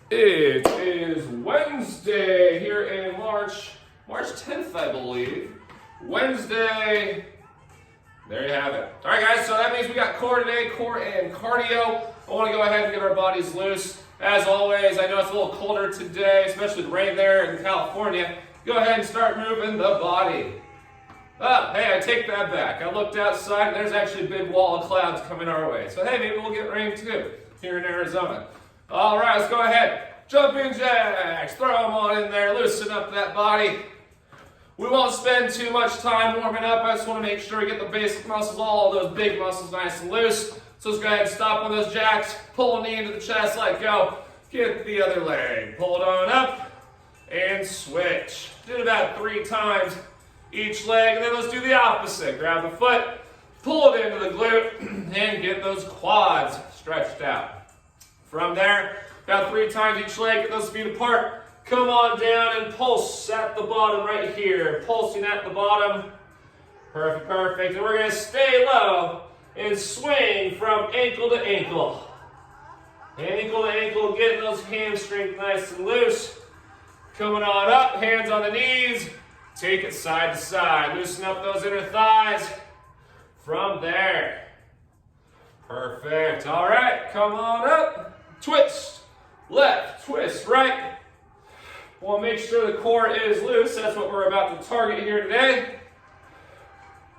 It is Wednesday here in March 10th, I believe. Wednesday. There you have it. All right, guys, so that means we got core today, core and cardio. I want to go ahead and get our bodies loose. As always, I know it's a little colder today, especially with rain there in California. Go ahead and start moving the body. Oh, hey, I take that back. I looked outside and there's actually a big wall of clouds coming our way. So, hey, maybe we'll get rain too here in Arizona. All right, let's go ahead. Jumping jacks. Throw them on in there. Loosen up that body. We won't spend too much time warming up. I just want to make sure we get the basic muscles, all those big muscles nice and loose. So let's go ahead and stop on those jacks. Pull a knee into the chest, let go. Get the other leg. Pull it on up and switch. Do it about 3 times each leg, and then let's do the opposite. Grab the foot, pull it into the glute, and get those quads stretched out. From there, about 3 times each leg, get those feet apart. Come on down and pulse at the bottom right here. Pulsing at the bottom. Perfect, perfect. And we're going to stay low and swing from ankle to ankle. Ankle to ankle, getting those hamstrings nice and loose. Coming on up, hands on the knees. Take it side to side. Loosen up those inner thighs. From there. Perfect. All right, come on up. Twist. Left, twist, right. Want to make sure the core is loose. That's what we're about to target here today.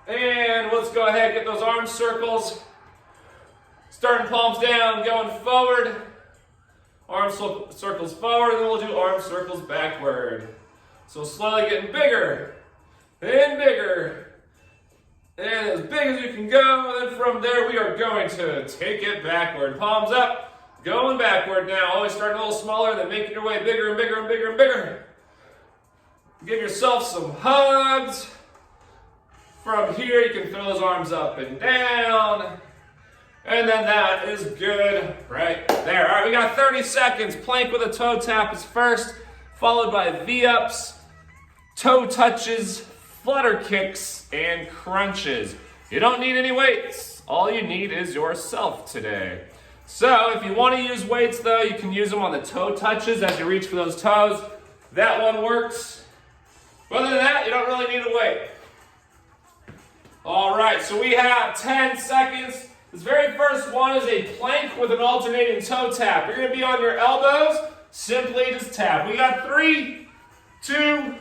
And let's go ahead and get those arm circles. Starting palms down, going forward. Arm circles forward, and then we'll do arm circles backward. So slowly getting bigger and bigger. And as big as you can go. And then from there, we are going to take it backward. Palms up. Going backward now, always starting a little smaller, then making your way bigger and bigger and bigger and bigger. Give yourself some hugs. From here, you can throw those arms up and down. And then that is good right there. All right, we got 30 seconds. Plank with a toe tap is first, followed by V-ups, toe touches, flutter kicks, and crunches. You don't need any weights. All you need is yourself today. So if you want to use weights though, you can use them on the toe touches as you reach for those toes. That one works. But other than that, you don't really need a weight. All right, so we have 10 seconds. This very first one is a plank with an alternating toe tap. You're going to be on your elbows. Simply just tap. We got 3, 2,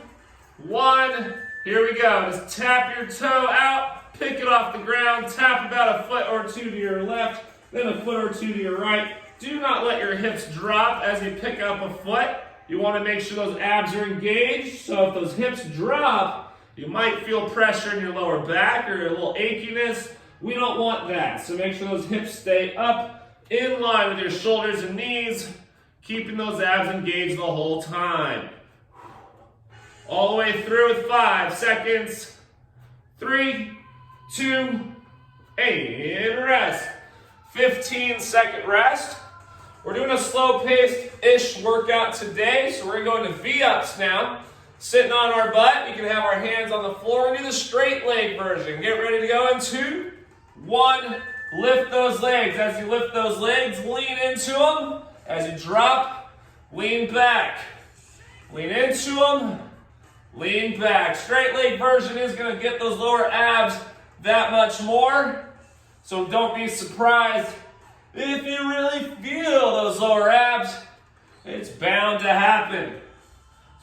1. Here we go. Just tap your toe out, pick it off the ground, tap about a foot or 2 to your left. Then a foot or 2 to your right. Do not let your hips drop as you pick up a foot. You want to make sure those abs are engaged. So if those hips drop, you might feel pressure in your lower back or a little achiness. We don't want that. So make sure those hips stay up in line with your shoulders and knees, keeping those abs engaged the whole time. All the way through with 5 seconds. 3, 2, and rest. 15-second rest. We're doing a slow-paced-ish workout today, so we're going to V-ups now. Sitting on our butt, we can have our hands on the floor and do the straight leg version. Get ready to go in 2, 1. Lift those legs. As you lift those legs, lean into them. As you drop, lean back. Lean into them, lean back. Straight leg version is going to get those lower abs that much more. So don't be surprised if you really feel those lower abs. It's bound to happen.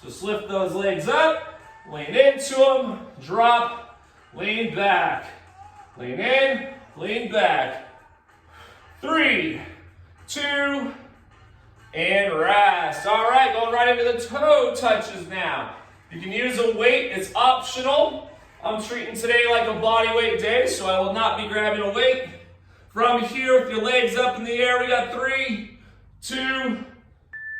So lift those legs up, lean into them, drop, lean back. Lean in, lean back. 3, 2, and rest. All right, going right into the toe touches now. You can use a weight, it's optional. I'm treating today like a body weight day, so I will not be grabbing a weight. From here, with your legs up in the air, we got 3, 2,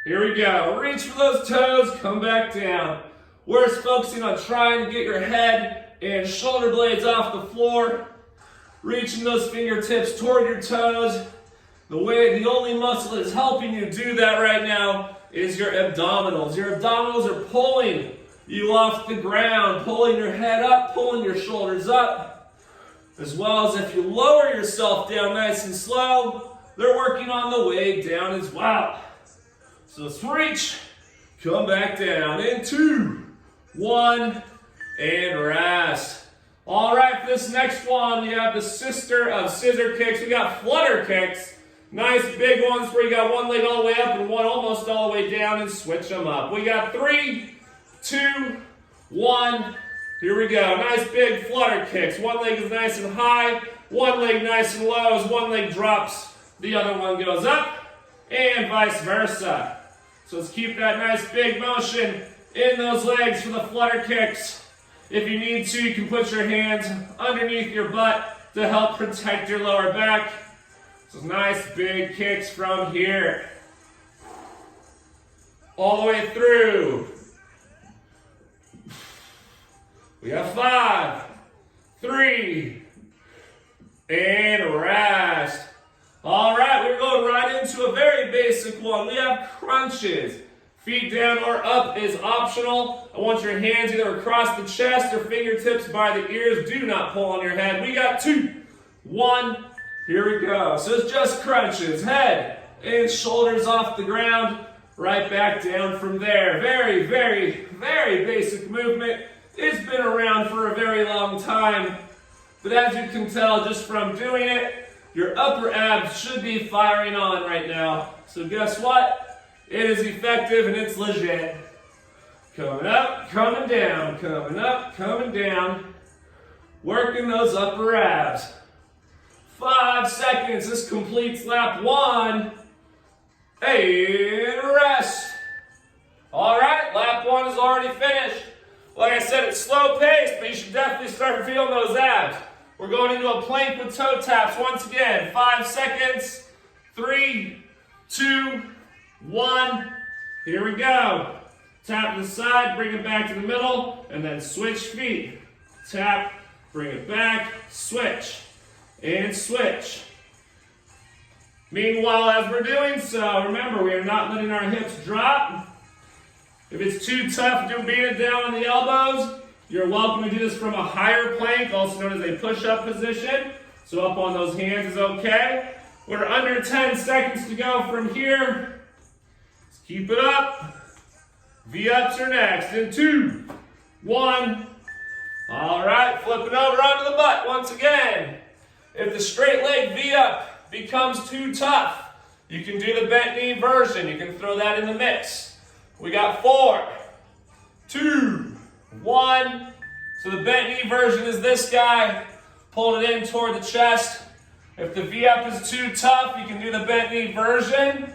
here we go. Reach for those toes, come back down. We're focusing on trying to get your head and shoulder blades off the floor. Reaching those fingertips toward your toes. The only muscle that's helping you do that right now is your abdominals. Your abdominals are pulling you off the ground, pulling your head up, pulling your shoulders up. As well as if you lower yourself down nice and slow, they're working on the way down as well. So let's reach, come back down in 2, 1, and rest. All right, for this next one, we have the sister of scissor kicks. We got flutter kicks. Nice big ones where you got one leg all the way up and one almost all the way down, and switch them up. We got 3, 2, 1. Here we go. Nice big flutter kicks. One leg is nice and high, one leg nice and low. As one leg drops, the other one goes up, and vice versa. So let's keep that nice big motion in those legs for the flutter kicks. If you need to, you can put your hands underneath your butt to help protect your lower back. So nice big kicks from here. All the way through. We have 5, 3, and rest. All right, we're going right into a very basic one. We have crunches. Feet down or up is optional. I want your hands either across the chest or fingertips by the ears. Do not pull on your head. We got 2, 1. Here we go. So it's just crunches. Head and shoulders off the ground. Right back down from there. Very, very, very basic movement. It's been around for a very long time. But as you can tell just from doing it, your upper abs should be firing on right now. So guess what? It is effective and it's legit. Coming up, coming down, coming up, coming down. Working those upper abs. 5 seconds. This completes lap 1. And rest. All right, lap 1 is already finished. Like I said, it's slow paced, but you should definitely start feeling those abs. We're going into a plank with toe taps once again. 5 seconds. 3, 2, 1. Here we go. Tap to the side, bring it back to the middle, and then switch feet. Tap, bring it back, switch, and switch. Meanwhile, as we're doing so, remember, we are not letting our hips drop. If it's too tough to beat it down on the elbows, you're welcome to do this from a higher plank, also known as a push-up position. So up on those hands is okay. We're under 10 seconds to go from here. Let's keep it up. V-ups are next in 2, 1. All right, flip it over onto the butt once again. If the straight leg V-up becomes too tough, you can do the bent knee version. You can throw that in the mix. We got 4, 2, 1. So the bent knee version is this guy. Pull it in toward the chest. If the V-up is too tough, you can do the bent knee version.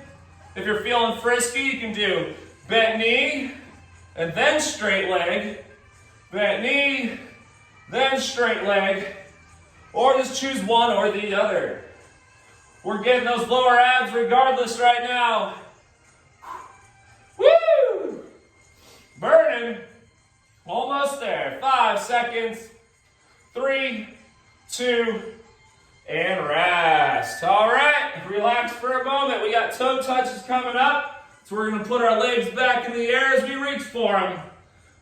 If you're feeling frisky, you can do bent knee and then straight leg. Bent knee, then straight leg. Or just choose one or the other. We're getting those lower abs regardless right now. Woo! Burning. Almost there. 5 seconds. 3, 2, and rest. All right, relax for a moment. We got toe touches coming up. So we're going to put our legs back in the air as we reach for them.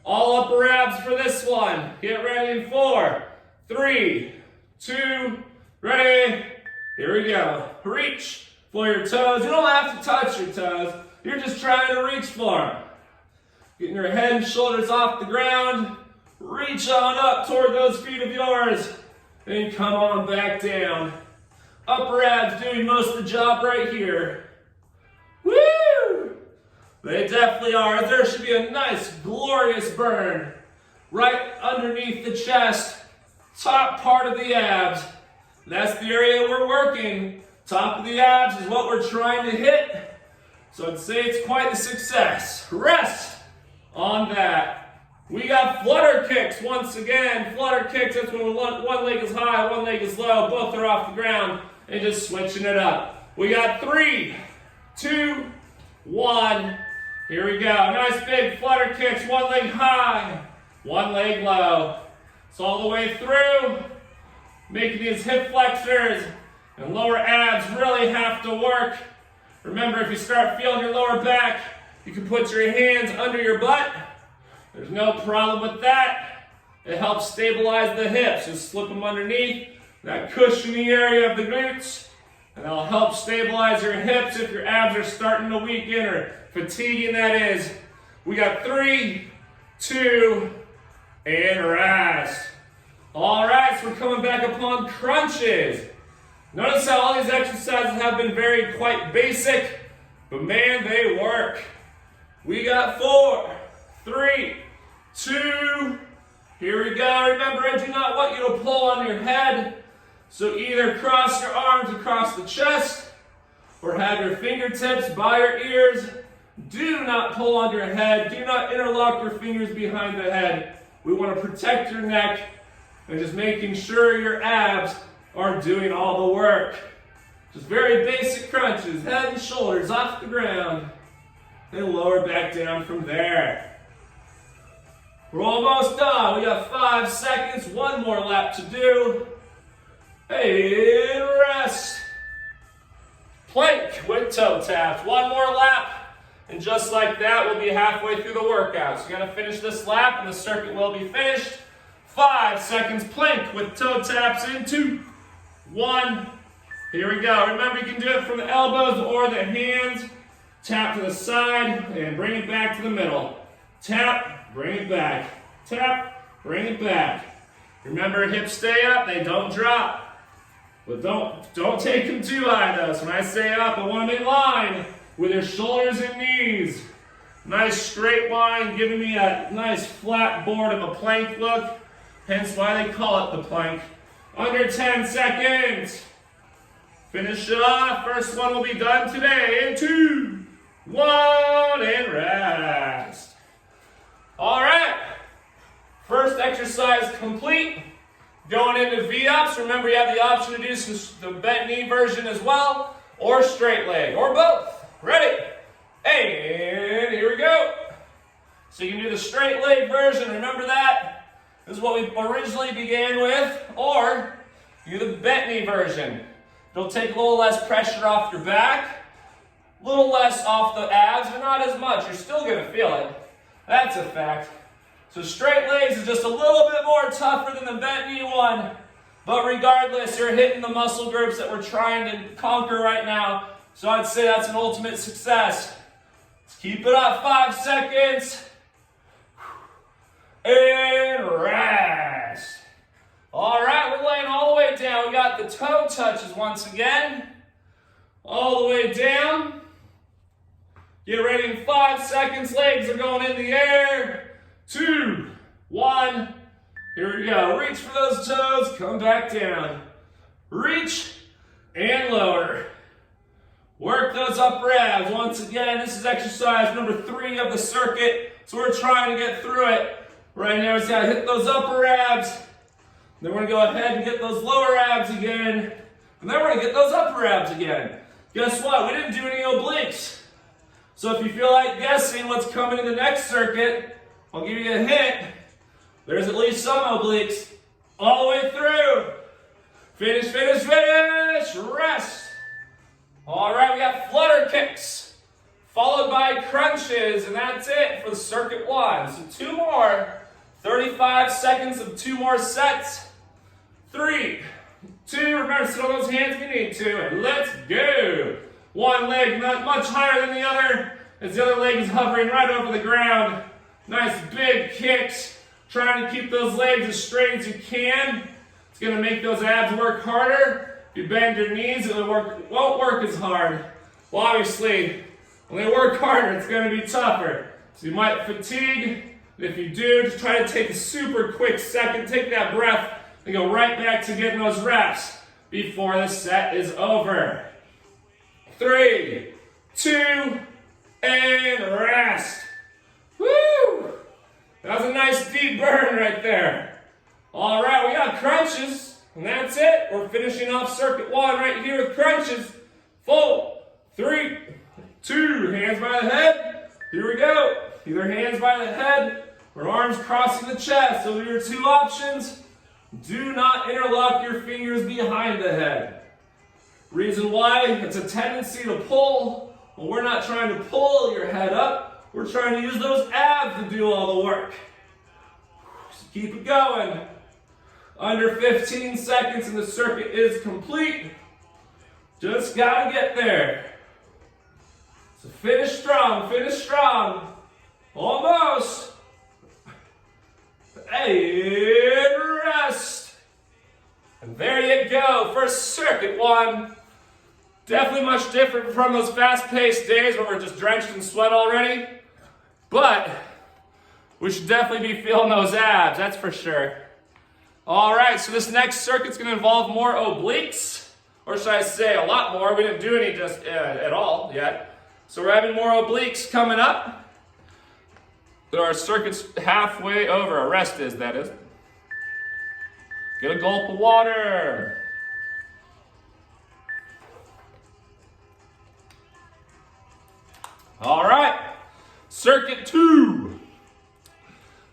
All upper abs for this one. Get ready in 4, 3, 2, ready. Here we go. Reach for your toes. You don't have to touch your toes. You're just trying to reach for them. Getting your head and shoulders off the ground. Reach on up toward those feet of yours. And come on back down. Upper abs doing most of the job right here. Woo! They definitely are. There should be a nice, glorious burn right underneath the chest, top part of the abs. That's the area we're working. Top of the abs is what we're trying to hit. So I'd say it's quite a success. Rest on that. We got flutter kicks once again. Flutter kicks, that's when one leg is high, one leg is low. Both are off the ground and just switching it up. We got 3, 2, 1. Here we go. Nice big flutter kicks. One leg high, one leg low. So all the way through, making these hip flexors and lower abs really have to work. Remember, if you start feeling your lower back, you can put your hands under your butt. There's no problem with that. It helps stabilize the hips. Just slip them underneath that cushiony area of the glutes And that'll help stabilize your hips if your abs are starting to weaken or fatiguing, that is. We got 3, 2, and rest. All right, so we're coming back upon crunches. Notice how all these exercises have been quite basic, but man, they work. We got 4, 3, 2, here we go. Remember, I do not want you to pull on your head. So either cross your arms across the chest or have your fingertips by your ears. Do not pull on your head. Do not interlock your fingers behind the head. We want to protect your neck and just making sure your abs are doing all the work. Just very basic crunches, head and shoulders off the ground, and lower back down from there. We're almost done. We got 5 seconds, one more lap to do. And rest. Plank with toe taps. One more lap, and just like that, we'll be halfway through the workout. So you gotta finish this lap, and the circuit will be finished. 5 seconds plank with toe taps in 2, 1. Here we go. Remember, you can do it from the elbows or the hands. Tap to the side and bring it back to the middle. Tap, bring it back. Tap, bring it back. Remember, hips stay up, they don't drop. But don't take them too high though. So when I say up, I want them in line with your shoulders and knees. Nice straight line, giving me a nice flat board of a plank look. Hence why they call it the plank. Under 10 seconds. Finish it off. First one will be done today. In 2, 1, and rest. All right. First exercise complete. Going into V-ups. Remember, you have the option to do the bent knee version as well, or straight leg, or both. Ready? And here we go. So you can do the straight leg version. Remember that. This is what we originally began with, or do the bent knee version. It'll take a little less pressure off your back, a little less off the abs, but not as much. You're still going to feel it. That's a fact. So straight legs is just a little bit more tougher than the bent knee one, but regardless, you're hitting the muscle groups that we're trying to conquer right now. So I'd say that's an ultimate success. Let's keep it up. 5 seconds. And rest. All right, we're laying all the way down. We got the toe touches once again. All the way down. Get ready in 5 seconds. Legs are going in the air. 2, 1. Here we go. Reach for those toes. Come back down. Reach and lower. Work those upper abs. Once again, this is exercise number 3 of the circuit. So we're trying to get through it. Right now, we got to hit those upper abs. Then we're going to go ahead and get those lower abs again. And then we're going to get those upper abs again. Guess what? We didn't do any obliques. So if you feel like guessing what's coming in the next circuit, I'll give you a hint. There's at least some obliques all the way through. Finish, finish, finish. Rest. All right, we got flutter kicks, followed by crunches, and that's it for the circuit 1. So 2 more. 35 seconds of 2 more sets. 3, 2, remember, sit on those hands if you need to, and let's go. One leg not much higher than the other, as the other leg is hovering right over the ground. Nice big kicks, trying to keep those legs as straight as you can. It's gonna make those abs work harder. If you bend your knees, it won't work as hard. Well, obviously, when they work harder, it's gonna be tougher. So you might fatigue. If you do, just try to take a super quick second, take that breath, and go right back to getting those reps before the set is over. 3, 2, and rest. Woo! That was a nice deep burn right there. All right, we got crunches, and that's it. We're finishing off circuit 1 right here with crunches. 4, 3, 2, hands by the head. Here we go. Either hands by the head or arms crossing the chest. Those are your 2 options. Do not interlock your fingers behind the head. Reason why, it's a tendency to pull. Well, we're not trying to pull your head up. We're trying to use those abs to do all the work. So keep it going. Under 15 seconds and the circuit is complete. Just gotta get there. So finish strong, finish strong. Almost. And rest. And there you go, first circuit one. Definitely much different from those fast-paced days where we're just drenched in sweat already. But we should definitely be feeling those abs, that's for sure. All right, so this next circuit's gonna involve more obliques, or should I say a lot more. We didn't do any just at all yet. So we're having more obliques coming up. Our circuit's halfway over, our rest is, that is. Get a gulp of water. All right, circuit 2.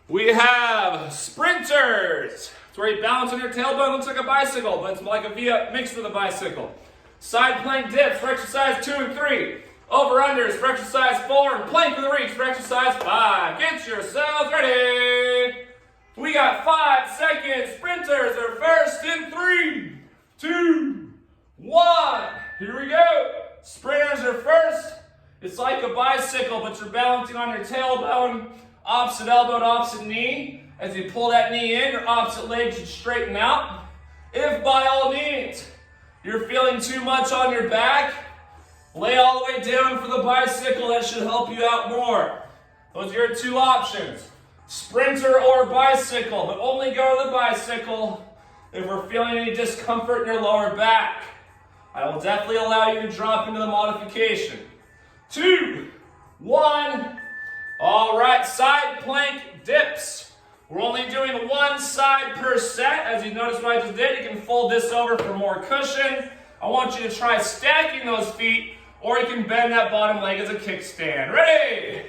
We have sprinters. It's where you balance on your tailbone, looks like a bicycle, but it's like a V-up mixed with a bicycle. Side plank dips for exercise 2 and 3. Over-unders for exercise 4, and plank with a reach for exercise 5. Get yourselves ready. We got 5 seconds. Sprinters are first in 3, 2, 1. Here we go. Sprinters are first. It's like a bicycle, but you're balancing on your tailbone, opposite elbow to opposite knee. As you pull that knee in, your opposite leg should straighten out. If by all means you're feeling too much on your back, lay all the way down for the bicycle. That should help you out more. Those are your 2 options. Sprinter or bicycle, but only go to the bicycle if we're feeling any discomfort in your lower back. I will definitely allow you to drop into the modification. 2, 1. All right, side plank dips. We're only doing 1 side per set. As you notice what I just did, you can fold this over for more cushion. I want you to try stacking those feet, or you can bend that bottom leg as a kickstand. Ready?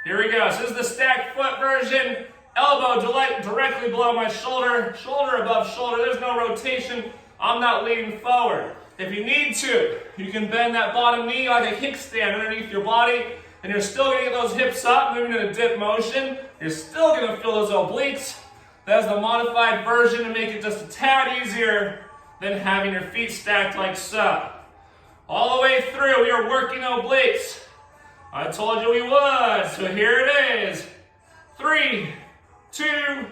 Here we go. So this is the stacked foot version. Elbow directly below my shoulder, shoulder above shoulder. There's no rotation. I'm not leaning forward. If you need to, you can bend that bottom knee like a kickstand underneath your body, and you're still going to get those hips up, moving in a dip motion. You're still going to feel those obliques. That's the modified version to make it just a tad easier than having your feet stacked like so. All the way through, we are working obliques. I told you we would, so here it is. 3, 2,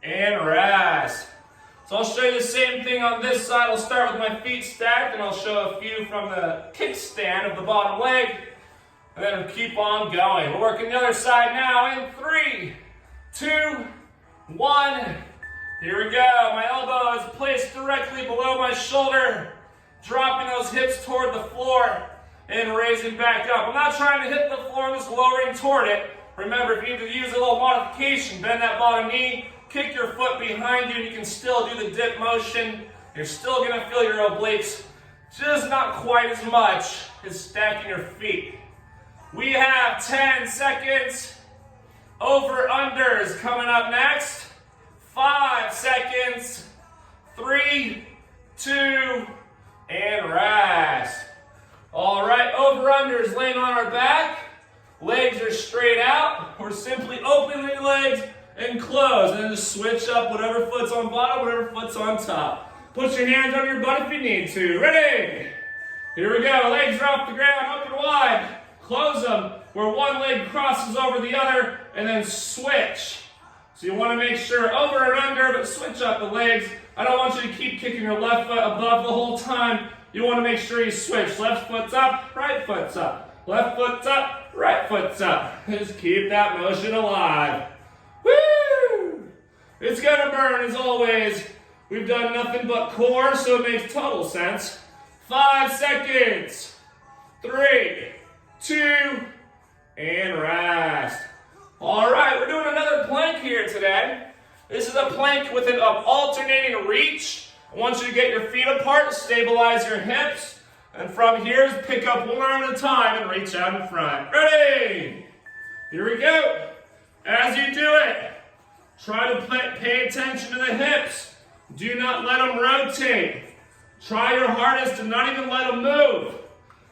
and rest. So I'll show you the same thing on this side. I'll start with my feet stacked, and I'll show a few from the kickstand of the bottom leg, and then keep on going. We're working the other side now in 3, 2, 1. Here we go. My elbow is placed directly below my shoulder, dropping those hips toward the floor and raising back up. I'm not trying to hit the floor, I'm just lowering toward it. Remember, if you need to use a little modification, bend that bottom knee, kick your foot behind you, and you can still do the dip motion. You're still going to feel your obliques, just not quite as much as stacking your feet. We have 10 seconds. Over-unders coming up next. 5 seconds. 3, 2, and rest. All right, over-unders laying on our back. Legs are straight out. We're simply opening the legs and close, and then just switch up whatever foot's on bottom, whatever foot's on top. Put your hands on your butt if you need to. Ready? Here we go. Legs are off the ground, open wide. Close them where one leg crosses over the other, and then switch. So you want to make sure over and under, but switch up the legs. I don't want you to keep kicking your left foot above the whole time. You want to make sure you switch. Left foot's up, right foot's up. Left foot's up, right foot's up. Just keep that motion alive. Woo! It's gonna burn as always. We've done nothing but core, so it makes total sense. 5 seconds. 3, 2, and rest. All right, we're doing another plank here today. This is a plank with an alternating reach. I want you to get your feet apart, stabilize your hips, and from here, pick up one arm at a time and reach out in front. Ready? Here we go. As you do it, try to pay attention to the hips. Do not let them rotate. Try your hardest to not even let them move.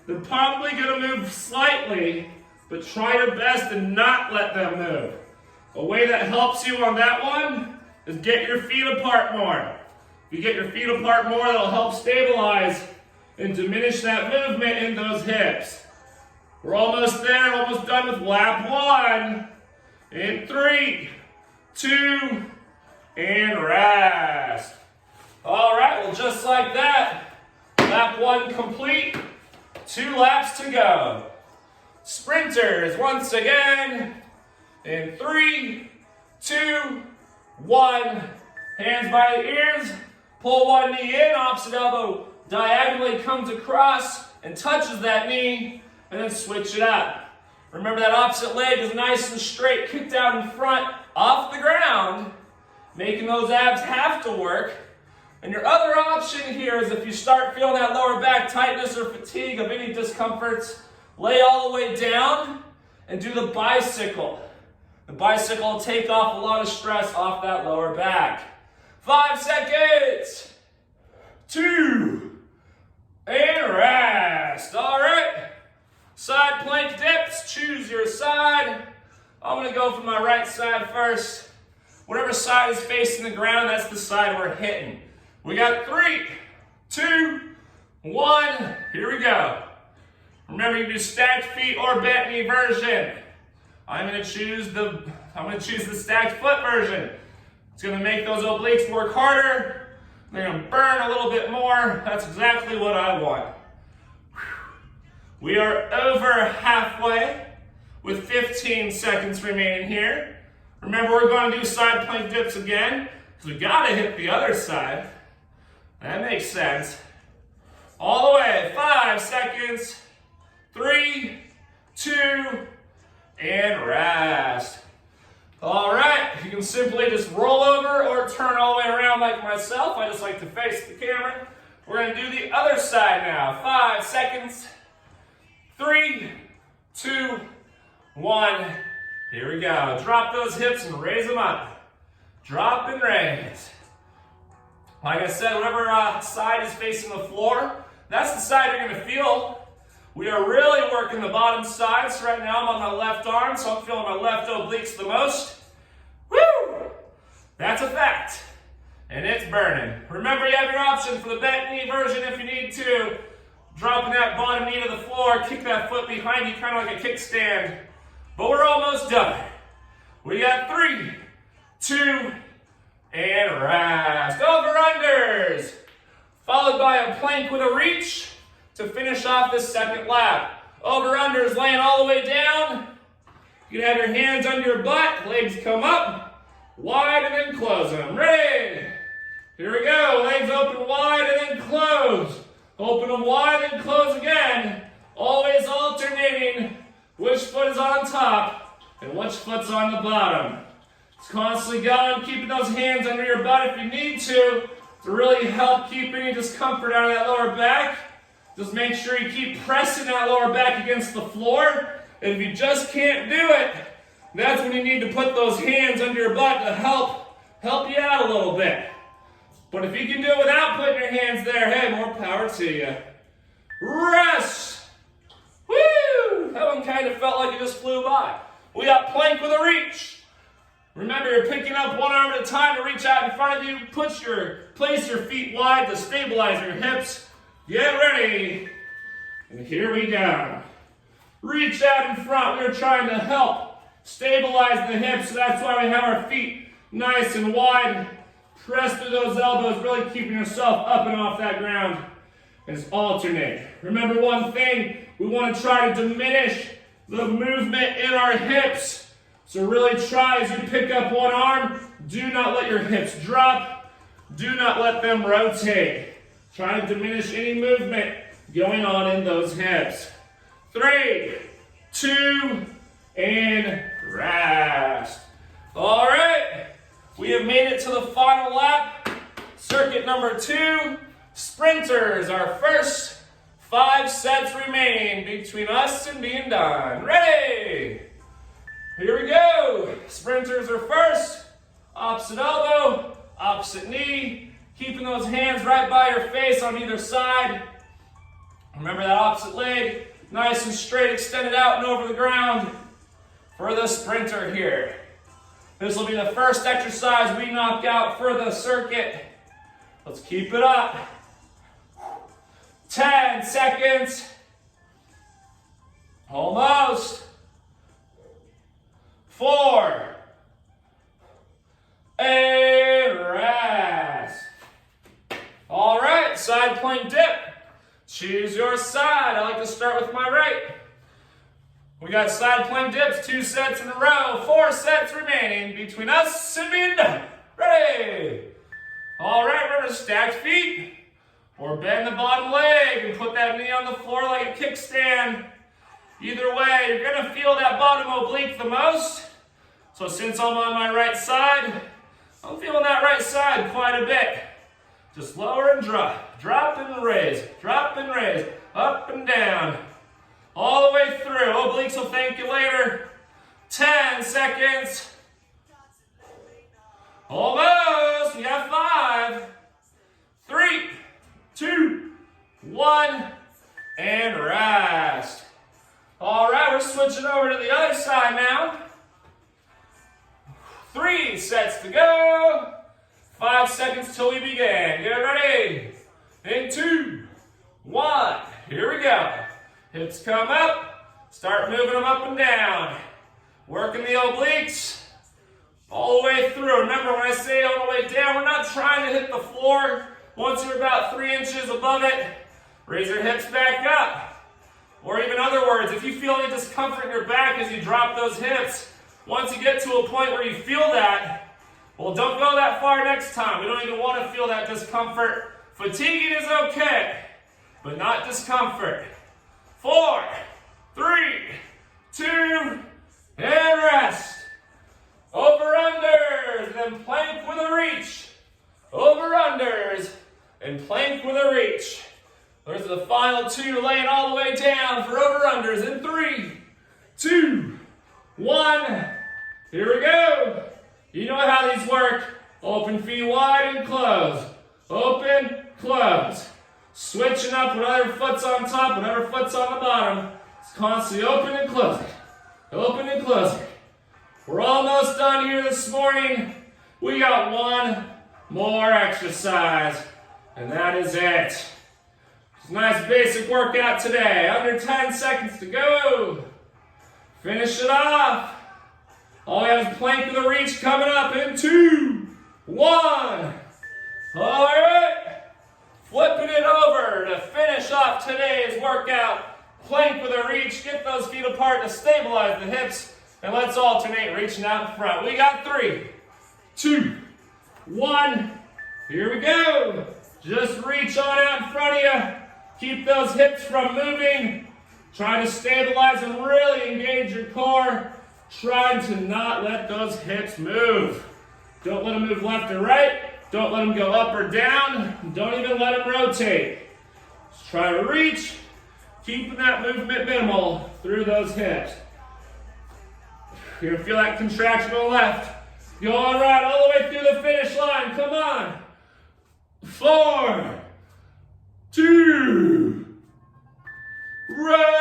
They're probably going to move slightly, but try your best to not let them move. A way that helps you on that one is get your feet apart more. If you get your feet apart more, that'll help stabilize and diminish that movement in those hips. We're almost there, almost done with lap 1. In 3, 2, and rest. All right, well, just like that, lap 1 complete, 2 laps to go. Sprinters, once again, in 3, 2, 1. Hands by the ears, pull one knee in, opposite elbow diagonally comes across and touches that knee, and then switch it up. Remember that opposite leg is nice and straight, kicked out in front, off the ground, making those abs have to work. And your other option here is if you start feeling that lower back tightness or fatigue of any discomforts, lay all the way down and do the bicycle. The bicycle will take off a lot of stress off that lower back. 5 seconds. 2. And rest. All right. Side plank dips. Choose your side. I'm going to go for my right side first. Whatever side is facing the ground, that's the side we're hitting. We got 3, 2, 1. Here we go. Remember, you can do stacked feet or bent knee version. I'm going to choose the stacked foot version. It's going to make those obliques work harder. They're going to burn a little bit more. That's exactly what I want. We are over halfway with 15 seconds remaining here. Remember, we're going to do side plank dips again because we got to hit the other side. That makes sense. All the way. 5 seconds. 3, 2, and rest. All right, you can simply just roll over or turn all the way around like myself. I just like to face the camera. We're going to do the other side now. 5 seconds. 3, 2, 1. Here we go. Drop those hips and raise them up. Drop and raise. Like I said, whatever side is facing the floor, that's the side you're going to feel. We are really working the bottom side. So right now I'm on my left arm, so I'm feeling my left obliques the most. Woo! That's a fact. And it's burning. Remember, you have your option for the bent knee version if you need to. Dropping that bottom knee to the floor, kick that foot behind you, kind of like a kickstand. But we're almost done. We got 3, 2, and rest. Over-unders. Followed by a plank with a reach to finish off this second lap. Over-unders laying all the way down. You can have your hands under your butt, legs come up, wide and then close them. Ready? Here we go. Legs open wide and then close. Open them wide and close again. Always alternating which foot is on top and which foot's on the bottom. It's constantly going, keeping those hands under your butt if you need to really help keep any discomfort out of that lower back. Just make sure you keep pressing that lower back against the floor. And if you just can't do it, that's when you need to put those hands under your butt to help you out a little bit. But if you can do it without putting your hands there, hey, more power to you. Rest. Woo! That one kind of felt like it just flew by. We got plank with a reach. Remember, you're picking up one arm at a time to reach out in front of you. Place your feet wide to stabilize your hips. Get ready. And here we go. Reach out in front. We're trying to help stabilize the hips, so that's why we have our feet nice and wide. Press through those elbows, really keeping yourself up and off that ground. And just alternate. Remember one thing, we want to try to diminish the movement in our hips. So really try as you pick up one arm, do not let your hips drop. Do not let them rotate. Try to diminish any movement going on in those hips. 3, 2, and rest. All right, we have made it to the final lap. Circuit number 2, sprinters. Our first 5 sets remaining between us and being done. Ready? Here we go. Sprinters are first. Opposite elbow, opposite knee. Keeping those hands right by your face on either side. Remember that opposite leg, nice and straight, extended out and over the ground for the sprinter here. This will be the first exercise we knock out for the circuit. Let's keep it up. 10 seconds. Almost. 4. And rest. All right, side plank dip. Choose your side. I like to start with my right. We got side plank dips, 2 sets in a row, 4 sets remaining between us and being done. Ready? All right, remember to stack feet or bend the bottom leg and put that knee on the floor like a kickstand. Either way, you're gonna feel that bottom oblique the most. So since I'm on my right side, I'm feeling that right side quite a bit. Just lower and drop, drop and raise, up and down. All the way through. Obliques will thank you later. 10 seconds. Almost. We got 5, 3, 2, 1, and rest. All right, we're switching over to the other side now. 3 sets to go. 5 seconds till we begin. Get ready. In 2, 1. Here we go. Hips come up, start moving them up and down. Working the obliques all the way through. Remember when I say all the way down, we're not trying to hit the floor. Once you're about 3 inches above it, raise your hips back up. Or even other words, if you feel any discomfort in your back as you drop those hips, once you get to a point where you feel that, well, don't go that far next time. We don't even want to feel that discomfort. Fatiguing is okay, but not discomfort. 4, 3, 2, and rest. Over-unders, and then plank with a reach. Over-unders, and plank with a reach. Those are the final 2, laying all the way down for over-unders in 3, 2, 1. Here we go. You know how these work. Open feet wide and close. Open, close. Switching up, whatever foot's on top, whatever foot's on the bottom. It's constantly open and closing. Open and closing. We're almost done here this morning. We got 1 more exercise, and that is it. It's a nice basic workout today. Under 10 seconds to go. Finish it off. All we have is plank with a reach coming up in 2, 1. All right. Flipping it over to finish off today's workout. Plank with a reach. Get those feet apart to stabilize the hips. And let's alternate reaching out in front. We got 3, 2, 1. Here we go. Just reach on out in front of you. Keep those hips from moving. Try to stabilize and really engage your core. Trying to not let those hips move. Don't let them move left or right. Don't let them go up or down. Don't even let them rotate. Just try to reach, keeping that movement minimal through those hips. You're gonna feel that contraction on the left. Going right all the way through the finish line. Come on. 4, 2, rest.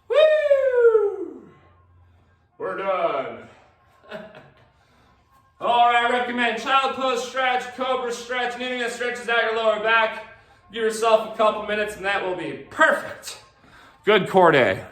Woo! We're done. All right, I recommend child pose stretch, cobra stretch, anything that stretches out your lower back. Give yourself a couple minutes and that will be perfect. Good core day.